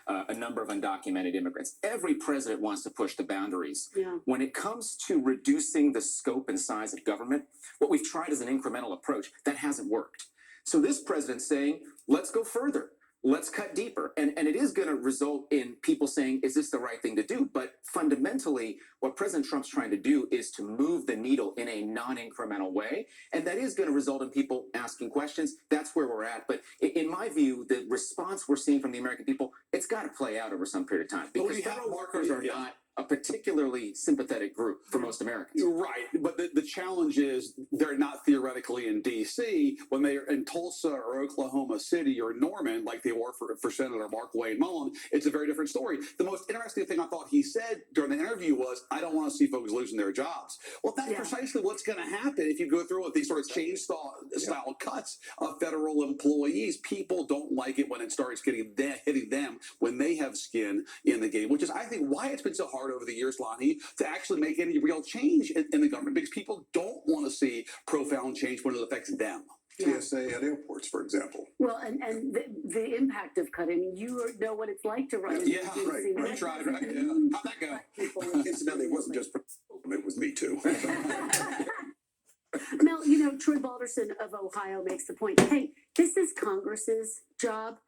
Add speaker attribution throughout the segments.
Speaker 1: a number of undocumented immigrants. Every president wants to push the boundaries.
Speaker 2: Yeah.
Speaker 1: When it comes to reducing the scope and size of government, what we've tried is an incremental approach that hasn't worked. So this president's saying, let's go further. Let's cut deeper. And it is going to result in people saying, is this the right thing to do? But fundamentally, what President Trump's trying to do is to move the needle in a non-incremental way. And that is going to result in people asking questions. That's where we're at. But in my view, the response we're seeing from the American people, it's got to play out over some period of time. Because federal workers are not a particularly sympathetic group for most Americans.
Speaker 3: Right, but the challenge is they're not theoretically in D.C. when they are in Tulsa or Oklahoma City or Norman, like they were for Senator Mark Wayne Mullen. It's a very different story. The most interesting thing I thought he said during the interview was, I don't want to see folks losing their jobs. Well, that's precisely what's going to happen if you go through with these sort of chainsaw-style cuts of federal employees. People don't like it when it starts hitting them when they have skin in the game, which is, I think, why it's been so hard over the years, Lonnie, to actually make any real change in the government, because people don't want to see profound change when it affects them.
Speaker 4: TSA at airports, for example.
Speaker 2: Well, and the impact of cutting, you know what it's like to run.
Speaker 4: Yeah, right.
Speaker 3: Tried, right? Yeah. How'd that go?
Speaker 4: Incidentally, it wasn't just it was me too.
Speaker 2: Mel, Troy Balderson of Ohio makes the point, hey, this is Congress's job,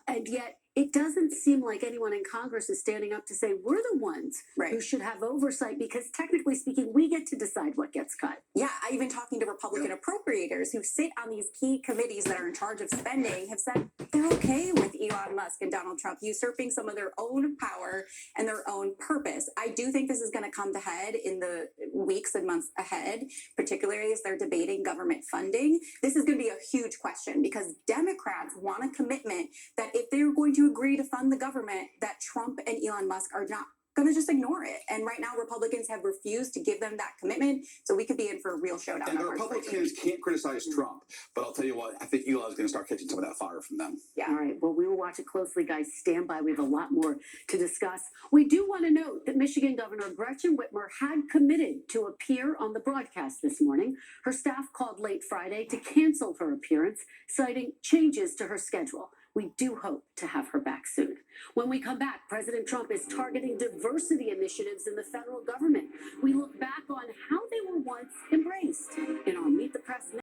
Speaker 2: and yet it doesn't seem like anyone in Congress is standing up to say we're the ones who should have oversight, because technically speaking, we get to decide what gets cut.
Speaker 5: Yeah, I've been talking to Republican appropriators who sit on these key committees that are in charge of spending, have said they're okay with Elon Musk and Donald Trump usurping some of their own power and their own purpose. I do think this is going to come to head in the weeks and months ahead, particularly as they're debating government funding. This is going to be a huge question, because Democrats want a commitment that if they're going to agree to fund the government, that Trump and Elon Musk are not going to just ignore it. And right now, Republicans have refused to give them that commitment. So we could be in for a real showdown.
Speaker 3: And the Republicans can't criticize Trump. But I'll tell you what, I think Elon's going to start catching some of that fire from them.
Speaker 2: Yeah. All right. Well, we will watch it closely, guys. Stand by. We have a lot more to discuss. We do want to note that Michigan Governor Gretchen Whitmer had committed to appear on the broadcast this morning. Her staff called late Friday to cancel her appearance, citing changes to her schedule. We do hope to have her back soon. When we come back, President Trump is targeting diversity initiatives in the federal government. We look back on how they were once embraced in our Meet the Press